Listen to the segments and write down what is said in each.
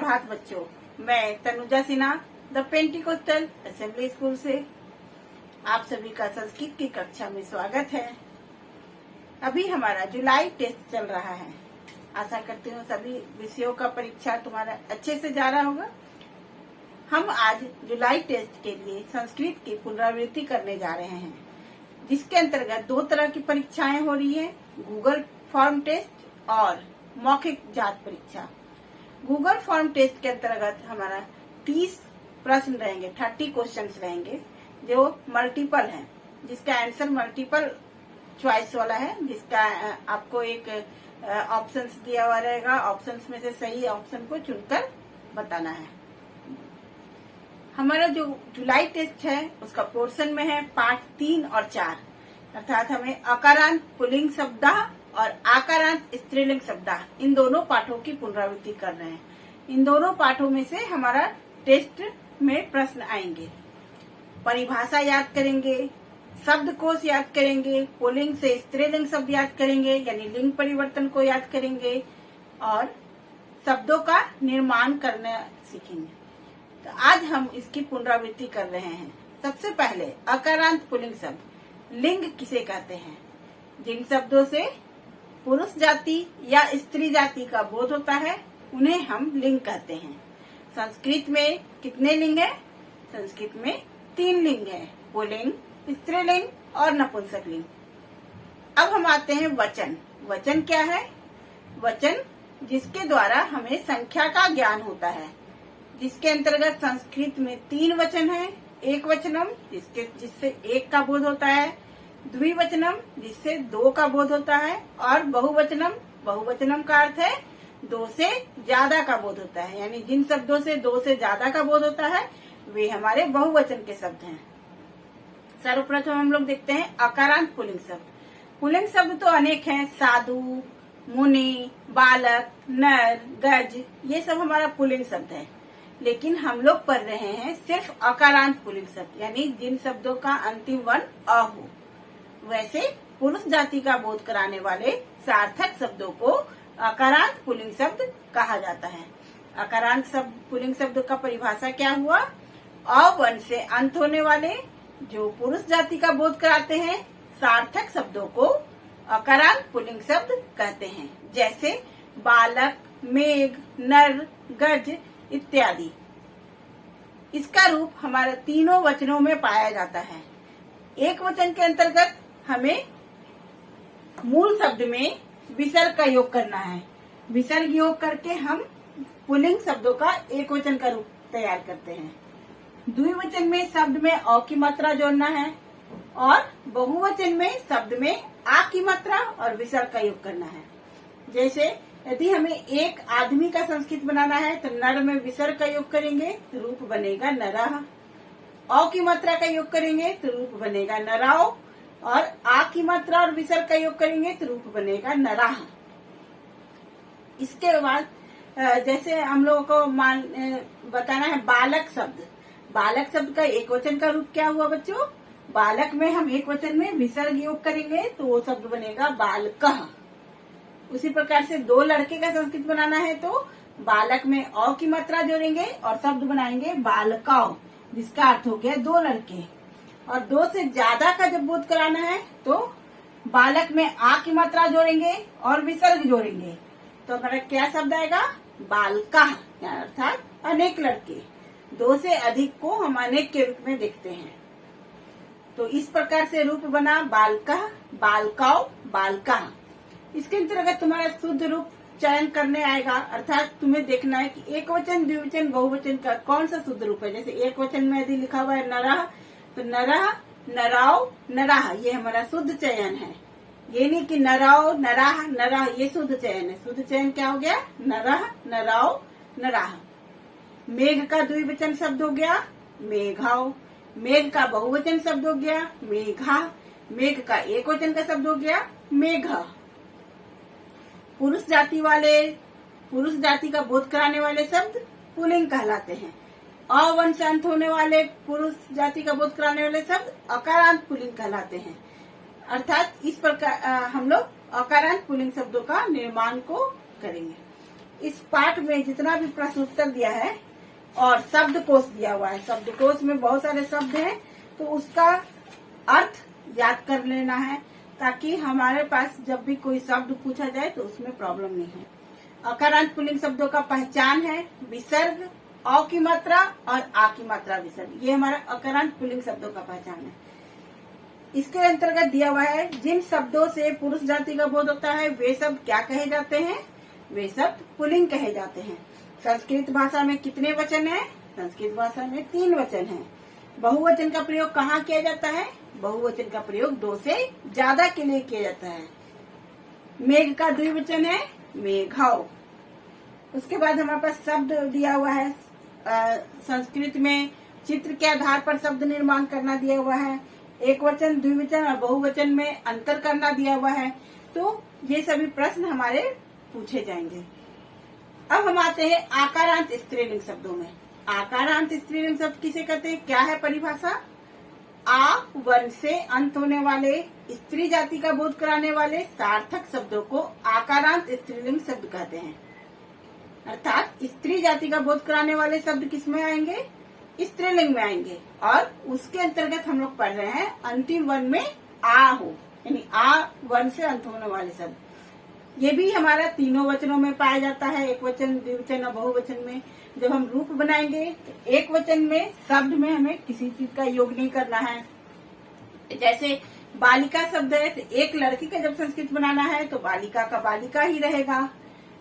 सुप्रभात बच्चों, मैं Tanuja Sinha the Pentecostal assembly school से आप सभी का संस्कृत की कक्षा में स्वागत है। अभी हमारा जुलाई टेस्ट चल रहा है। आशा करती हूँ सभी विषयों का परीक्षा तुम्हारा अच्छे से जा रहा होगा। हम आज जुलाई टेस्ट के लिए संस्कृत की पुनरावृत्ति करने जा रहे हैं, जिसके अंतर्गत 2 तरह की परीक्षाएं हो रही है, गूगल फॉर्म टेस्ट और मौखिक जांच परीक्षा। गूगल फॉर्म टेस्ट के अंतर्गत हमारा 30 प्रश्न रहेंगे, 30 क्वेश्चंस रहेंगे जो मल्टीपल हैं, जिसका आंसर मल्टीपल चॉइस वाला है, जिसका आपको एक ऑप्शंस दिया हुआ रहेगा। ऑप्शंस में से सही ऑप्शन को चुनकर बताना है। हमारा जो जुलाई टेस्ट है उसका पोर्शन में है पाठ 3 और 4, अर्थात हमें अकारांत पुल्लिंग शब्द और आकारांत स्त्रीलिंग शब्द, इन दोनों पाठों की पुनरावृत्ति कर रहे हैं। इन दोनों पाठों में से हमारा टेस्ट में प्रश्न आएंगे। परिभाषा याद करेंगे, शब्दकोश याद करेंगे, पुल्लिंग से स्त्रीलिंग शब्द याद करेंगे, यानी लिंग परिवर्तन को याद करेंगे और शब्दों का निर्माण करना सीखेंगे। तो आज हम इसकी पुनरावृत्ति कर रहे हैं। सबसे पहले अकारांत पुल्लिंग शब्द, लिंग किसे कहते हैं? जिन शब्दों से पुरुष जाति या स्त्री जाति का बोध होता है उन्हें हम लिंग कहते हैं। संस्कृत में कितने लिंग हैं? संस्कृत में 3 लिंग हैं, पुल्लिंग, स्त्रीलिंग और नपुंसकलिंग। अब हम आते हैं वचन। वचन क्या है? वचन जिसके द्वारा हमें संख्या का ज्ञान होता है, जिसके अंतर्गत संस्कृत में 3 वचन है। एक वचनम जिससे 1 का बोध होता है, द्विवचनम जिससे 2 का बोध होता है, और बहुवचनम का अर्थ है 2 से ज्यादा का बोध होता है। यानी जिन शब्दों से 2 से ज्यादा का बोध होता है वे हमारे बहुवचन के शब्द हैं। सर्वप्रथम हम लोग देखते हैं अकारांत पुल्लिंग शब्द। पुल्लिंग शब्द तो अनेक हैं, साधु, मुनि, बालक, नर, गज, ये सब हमारा पुल्लिंग शब्द है। लेकिन हम लोग पढ़ रहे हैं सिर्फ अकारांत पुल्लिंग शब्द, यानी जिन शब्दों का अंतिम वर्ण अ हो। वैसे पुरुष जाति का बोध कराने वाले सार्थक शब्दों को अकारांत पुल्लिंग शब्द कहा जाता है। अकारांत पुल्लिंग शब्द का परिभाषा क्या हुआ? अ वर्ण से अंत होने वाले जो पुरुष जाति का बोध कराते हैं सार्थक शब्दों को अकारांत पुल्लिंग शब्द कहते हैं, जैसे बालक, मेघ, नर, गज इत्यादि। इसका रूप हमारे तीनों वचनों में पाया जाता है। एक वचन के अंतर्गत हमें मूल शब्द में विसर्ग का योग करना है। विसर्ग योग करके हम पुल्लिंग शब्दों का एक वचन का रूप तैयार करते हैं। द्विवचन में शब्द में अ की मात्रा जोड़ना है और बहुवचन में शब्द में आ की मात्रा और विसर्ग का योग करना है। जैसे यदि हमें एक आदमी का संस्कृत बनाना है तो नर में विसर्ग का योग करेंगे तो रूप बनेगा नरः। अ की मात्रा का योग करेंगे तो रूप बनेगा नराओ, और आ की मात्रा और विसर्ग का योग करेंगे तो रूप बनेगा नराह। इसके बाद जैसे हम लोगों को बताना है बालक शब्द। बालक शब्द का एक वचन का रूप क्या हुआ बच्चों? बालक में हम एक वचन में विसर्ग योग करेंगे तो वो शब्द बनेगा बालकः। उसी प्रकार से 2 लड़के का संस्कृत बनाना है तो बालक में अ की मात्रा जोड़ेंगे और शब्द बनाएंगे बालकाओ, जिसका अर्थ हो गया 2 लड़के। और 2 से ज्यादा का जब बोध कराना है तो बालक में आ की मात्रा जोड़ेंगे और विसर्ग जोड़ेंगे तो हमारा क्या शब्द आएगा? बालकाः, अर्थात अनेक लड़के। 2 से अधिक को हम अनेक के रूप में देखते हैं। तो इस प्रकार से रूप बना बालकः, बालकाओ, बालकाः। इसके अंतर्गत तुम्हारा शुद्ध रूप चयन करने आएगा, अर्थात तुम्हें देखना है कि एक वचन, द्विवचन, बहुवचन का कौन सा शुद्ध रूप है। जैसे एक वचन में यदि लिखा हुआ है नरः तो नरः, नराओ, नराह, ये हमारा शुद्ध चयन है। ये नहीं कि नराओ, नराह, नराह, ये शुद्ध चयन है। शुद्ध चयन क्या हो गया? नरः, नराओ, नराह। मेघ का द्विवचन शब्द हो गया मेघाओ। मेघ का बहुवचन शब्द हो गया मेघा। मेघ का एक वचन का शब्द हो गया मेघा। पुरुष जाति का बोध कराने वाले शब्द पुल्लिंग कहलाते हैं। अ वर्ण से अंत होने वाले पुरुष जाति का बोध कराने वाले शब्द अकारांत पुल्लिंग कहलाते हैं। अर्थात इस प्रकार हम लोग अकारांत पुल्लिंग शब्दों का निर्माण को करेंगे। इस पाठ में जितना भी प्रश्न उत्तर दिया है और शब्दकोश दिया हुआ है, शब्दकोश में बहुत सारे शब्द हैं, तो उसका अर्थ याद कर लेना है ताकि हमारे पास जब भी कोई शब्द पूछा जाए तो उसमें प्रॉब्लम नहीं है। अकारांत पुल्लिंग शब्दों का पहचान है विसर्ग, अ की मात्रा और आ की मात्रा विसर्ग। ये हमारा अकारांत पुल्लिंग शब्दों का पहचान है। इसके अंतर्गत दिया हुआ है जिन शब्दों से पुरुष जाति का बोध होता है वे शब्द क्या कहे जाते हैं? वे शब्द पुल्लिंग कहे जाते हैं। संस्कृत भाषा में कितने वचन हैं? संस्कृत भाषा में 3 वचन हैं। बहुवचन का प्रयोग कहाँ किया जाता है? बहुवचन का प्रयोग 2 से ज्यादा के लिए किया जाता है। मेघ का द्विवचन है मेघौ। उसके बाद हमारे पास शब्द दिया हुआ है। संस्कृत में चित्र के आधार पर शब्द निर्माण करना दिया हुआ है। एक वचन, द्विवचन और बहुवचन में अंतर करना दिया हुआ है। तो ये सभी प्रश्न हमारे पूछे जाएंगे। अब हम आते हैं आकारांत स्त्रीलिंग शब्दों में। आकारांत स्त्रीलिंग शब्द किसे कहते हैं? क्या है परिभाषा? आ वर्ण से अंत होने वाले स्त्री जाति का बोध कराने वाले सार्थक शब्दों को आकारांत स्त्रीलिंग शब्द कहते हैं। अर्थात स्त्री जाति का बोध कराने वाले शब्द किसमें आएंगे? स्त्रीलिंग में आएंगे। और उसके अंतर्गत हम लोग पढ़ रहे हैं अंतिम वर्ण में आ हो, यानी आ वर्ण से अंत होने वाले शब्द। ये भी हमारा तीनों वचनों में पाया जाता है, एक वचन, द्विवचन और बहुवचन में। जब हम रूप बनाएंगे तो एक वचन में शब्द में हमें किसी चीज का योग नहीं करना है। जैसे बालिका शब्द है तो एक लड़की का जब संस्कृत बनाना है तो बालिका का बालिका ही रहेगा।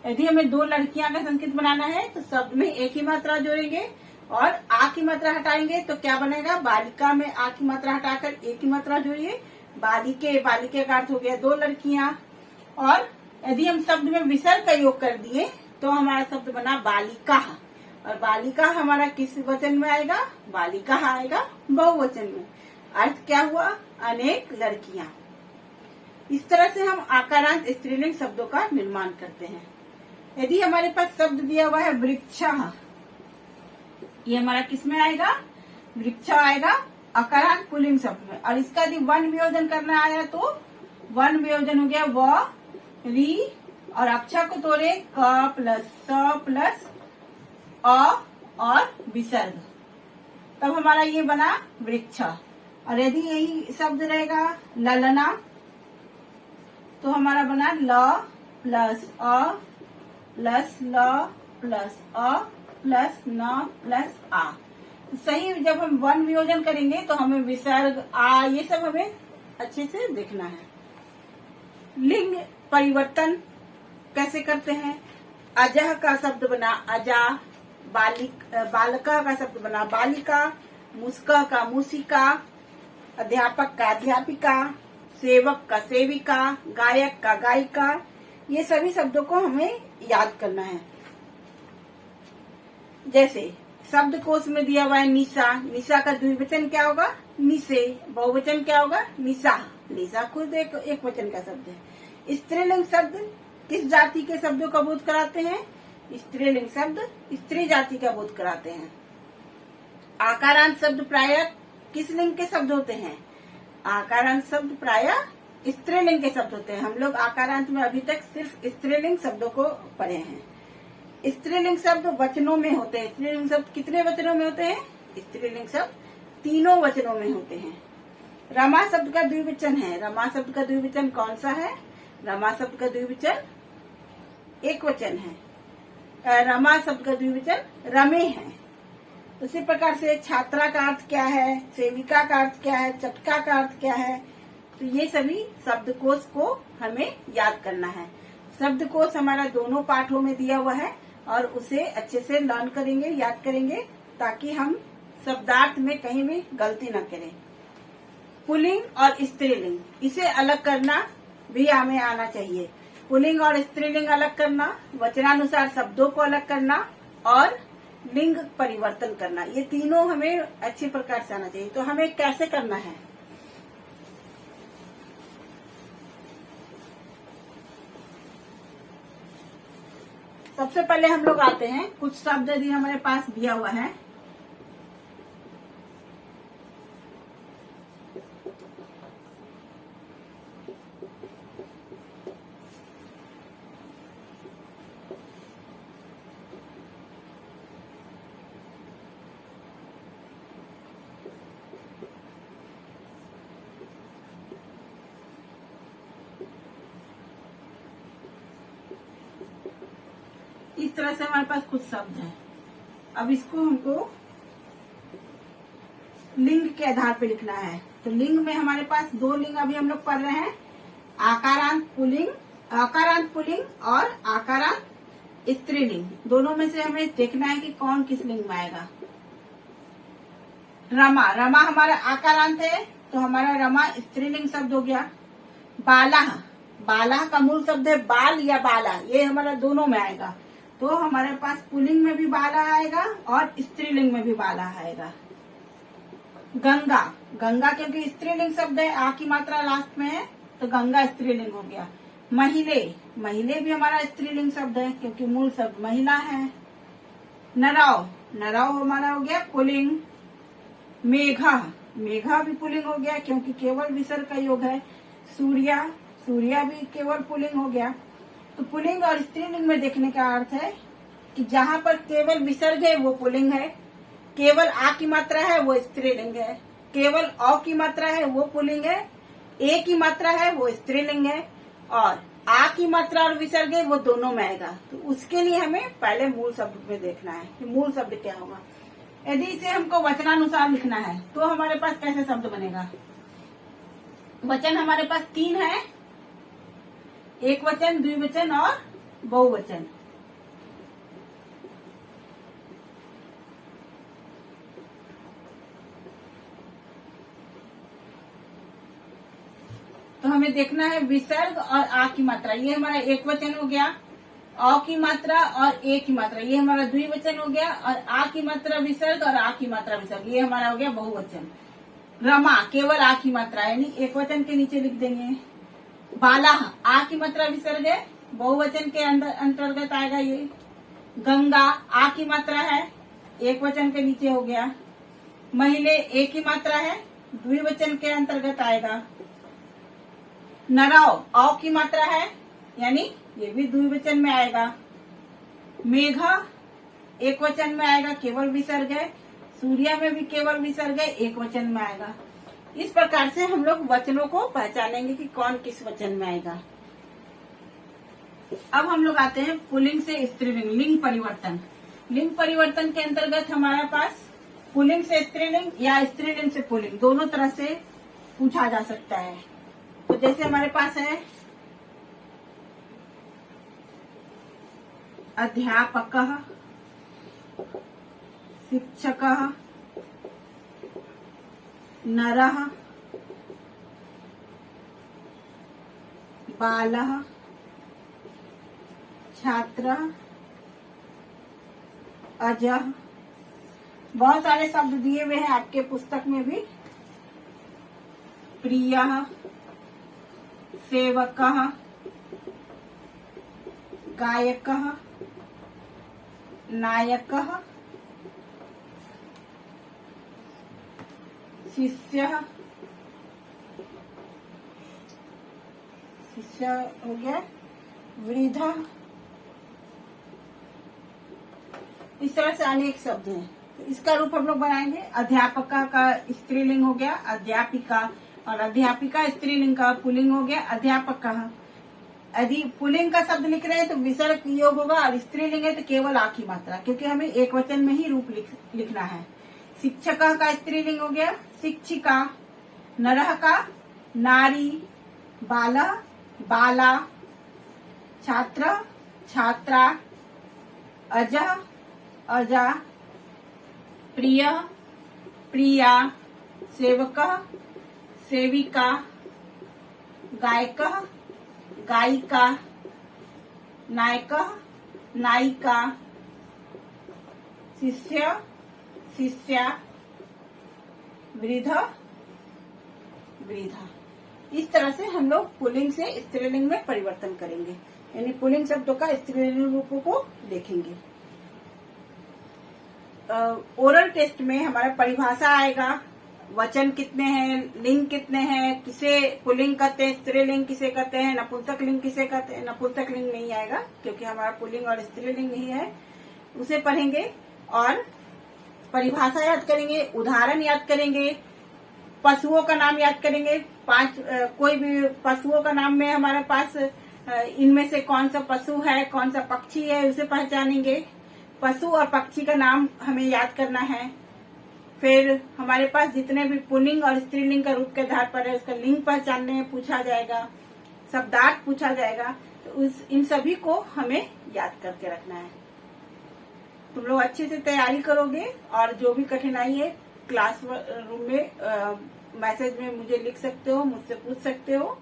यदि हमें 2 लड़कियां का संस्कृत बनाना है तो शब्द में एक ही मात्रा जोड़ेंगे और आ की मात्रा हटाएंगे तो क्या बनेगा? बालिका में आ की मात्रा हटाकर एक ही मात्रा जोड़िए, बालिके। बालिके का अर्थ हो गया 2 लड़कियां। और यदि हम शब्द में विसर्ग का योग कर दिए तो हमारा शब्द बना बालिका। और बालिका हमारा किस वचन में आएगा? बालिका आएगा बहुवचन में। अर्थ क्या हुआ? अनेक लड़कियां। इस तरह से हम आकारांत स्त्रीलिंग शब्दों का निर्माण करते हैं। यदि हमारे पास शब्द दिया हुआ है वृक्षा, ये हमारा किस में आएगा? वृक्षा आएगा अकारांत पुल्लिंग शब्द में। और इसका यदि वर्ण वियोजन करना आया तो वर्ण वियोजन हो गया व, री और अक्षर को तोड़े क प्लस स प्लस अ और विसर्ग, तब हमारा ये बना वृक्षा। और यदि यही शब्द रहेगा ललना तो हमारा बना ल प्लस अ प्लस ल प्लस अ प्लस न प्लस आ। सही जब हम वर्ण वियोजन करेंगे तो हमें विसर्ग आ ये सब हमें अच्छे से देखना है। लिंग परिवर्तन कैसे करते हैं? अजह का शब्द बना अजा, बालिका का शब्द बना बालिका, मुस्का का मूसिका, अध्यापक का अध्यापिका, सेवक का सेविका, गायक का गायिका। ये सभी शब्दों को हमें याद करना है। जैसे शब्दकोश में दिया हुआ है निशा, निशा का द्विवचन क्या होगा? निशे। बहुवचन क्या होगा? निशा। निशा खुद एक वचन का शब्द है। स्त्रीलिंग शब्द किस जाति के शब्दों का बोध कराते हैं? स्त्रीलिंग शब्द स्त्री जाति का बोध कराते हैं। आकारांत शब्द प्रायः किस लिंग के शब्द होते हैं? आकारांत शब्द प्रायः स्त्रीलिंग के शब्द होते हैं। हम लोग आकारांत में अभी तक सिर्फ स्त्रीलिंग शब्दों को पढ़े हैं। स्त्रीलिंग शब्द वचनों में होते हैं। स्त्रीलिंग शब्द कितने वचनों में होते हैं? स्त्रीलिंग शब्द 3 वचनों में होते हैं। रमा शब्द का द्विवचन है। रमा शब्द का द्विवचन कौन सा है? रमा शब्द का द्विवचन एक वचन है। रमा शब्द का द्विवचन रमे है। उसी प्रकार से छात्रा का अर्थ क्या है? सेविका का अर्थ क्या है? चटका का अर्थ क्या है? तो ये सभी शब्दकोश को हमें याद करना है। शब्दकोश हमारा दोनों पाठों में दिया हुआ है और उसे अच्छे से लर्न करेंगे, याद करेंगे ताकि हम शब्दार्थ में कहीं भी गलती न करें। पुल्लिंग और स्त्रीलिंग इसे अलग करना भी हमें आना चाहिए। पुल्लिंग और स्त्रीलिंग अलग करना, वचनानुसार शब्दों को अलग करना और लिंग परिवर्तन करना, ये तीनों हमें अच्छी प्रकार से आना चाहिए। तो हमें कैसे करना है? सबसे पहले हम लोग आते हैं, कुछ शब्द यदि हमारे पास दिया हुआ है तरह से हमारे पास कुछ शब्द हैं। अब इसको हमको लिंग के आधार पे लिखना है। तो लिंग में हमारे पास दो लिंग अभी हम लोग पढ़ रहे हैं, आकारांत पुल्लिंग और आकारांत स्त्रीलिंग। दोनों में से हमें देखना है कि कौन किस लिंग में आएगा। रमा हमारा आकारांत है, तो हमारा रमा स्त्रीलिंग शब्द हो गया। बाला का मूल शब्द है बाल या बाला, ये हमारा दोनों में आएगा। तो हमारे पास पुल्लिंग में भी बाला आएगा और स्त्रीलिंग में भी बाला आएगा। गंगा क्योंकि स्त्रीलिंग शब्द है, आ की मात्रा लास्ट में है, तो गंगा स्त्रीलिंग हो गया। महिले भी हमारा स्त्रीलिंग शब्द है क्योंकि मूल शब्द महिला है। नराव हमारा हो गया पुल्लिंग। मेघा भी पुल्लिंग हो गया क्योंकि केवल विसर्ग का योग है। सूर्या भी केवल पुल्लिंग हो गया। तो पुल्लिंग और स्त्रीलिंग में देखने का अर्थ है कि जहाँ पर केवल विसर्ग है वो पुल्लिंग है, केवल आ की मात्रा है वो स्त्रीलिंग है, केवल अ की मात्रा है वो पुल्लिंग है, ए की मात्रा है वो स्त्रीलिंग है, और आ की मात्रा और विसर्ग है वो दोनों में आएगा। तो उसके लिए हमें पहले मूल शब्द में देखना है कि मूल शब्द क्या होगा। यदि इसे हमको वचनानुसार लिखना है तो हमारे पास कैसे शब्द बनेगा। वचन हमारे पास 3 है, एक वचन, द्विवचन और बहुवचन। तो हमें देखना है विसर्ग और आ की मात्रा, ये हमारा एक वचन हो गया। अ की मात्रा और ए की मात्रा, ये हमारा द्विवचन हो गया। और आ की मात्रा विसर्ग और आ की मात्रा विसर्ग, ये हमारा हो गया बहुवचन। रमा केवल आ की मात्रा यानी एक वचन के नीचे लिख देंगे। बाला आ की मात्रा विसर्ग है, बहुवचन के अंतर्गत आएगा ये। गंगा आ की मात्रा है, एक वचन के नीचे हो गया। महिले ए की मात्रा है, द्विवचन के अंतर्गत आएगा। नराव अ की मात्रा है यानी ये भी द्विवचन में आएगा। मेघा एक वचन में आएगा, केवल विसर्ग है। सूर्या में भी केवल विसर्ग है, एक वचन में आएगा। इस प्रकार से हम लोग वचनों को पहचानेंगे कि कौन किस वचन में आएगा। अब हम लोग आते हैं पुल्लिंग से स्त्रीलिंग, लिंग परिवर्तन। लिंग परिवर्तन के अंतर्गत हमारे पास पुल्लिंग से स्त्रीलिंग या स्त्रीलिंग से पुल्लिंग दोनों तरह से पूछा जा सकता है। तो जैसे हमारे पास है अध्यापकः, शिक्षकः, नरः, बालः, छात्रः, अजः। बहुत सारे शब्द दिए हुए हैं आपके पुस्तक में भी। प्रियः, सेवकः, गायकः, नायकः, शिष्य हो गया, वृद्ध। इस तरह से अनेक शब्द हैं। तो इसका रूप हम लोग बनाएंगे। अध्यापका का स्त्रीलिंग हो गया अध्यापिका, और अध्यापिका स्त्रीलिंग का पुल्लिंग हो गया अध्यापकः। यदि पुल्लिंग का शब्द लिख रहे हैं तो विसर्ग योग होगा, और स्त्रीलिंग है तो केवल आ की मात्रा, क्योंकि हमें एक वचन में ही रूप लिखना है। शिक्षक का स्त्रीलिंग हो गया शिक्षिका, नरः का नारी, बाला बाला, छात्र छात्रा, अजः अजा, प्रिय प्रिया, सेवकः सेविका, गायकः गायिका, नायकः नायिका, शिष्य शिष्या, वृद्ध वृद्धा। इस तरह से हम लोग पुल्लिंग से स्त्रीलिंग में परिवर्तन करेंगे, यानी पुल्लिंग शब्दों का स्त्रीलिंग रूपों को देखेंगे। ओरल टेस्ट में हमारा परिभाषा आएगा, वचन कितने हैं, लिंग कितने हैं, किसे पुल्लिंग कहते हैं, स्त्रीलिंग किसे कहते हैं, नपुंसक लिंग किसे कहते हैं। नपुंसक लिंग नहीं आएगा क्योंकि हमारा पुल्लिंग और स्त्रीलिंग ही है, उसे पढ़ेंगे। और परिभाषा याद करेंगे, उदाहरण याद करेंगे, पशुओं का नाम याद करेंगे। कोई भी पशुओं का नाम में हमारे पास इनमें से कौन सा पशु है, कौन सा पक्षी है, उसे पहचानेंगे। पशु और पक्षी का नाम हमें याद करना है। फिर हमारे पास जितने भी पुल्लिंग और स्त्रीलिंग का रूप के आधार पर है, उसका लिंग पहचानने में पूछा जाएगा, शब्दार्थ पूछा जाएगा। तो इन सभी को हमें याद करके रखना है। तुम लोग अच्छे से तैयारी करोगे और जो भी कठिनाई है क्लास रूम में मैसेज में मुझे लिख सकते हो, मुझसे पूछ सकते हो।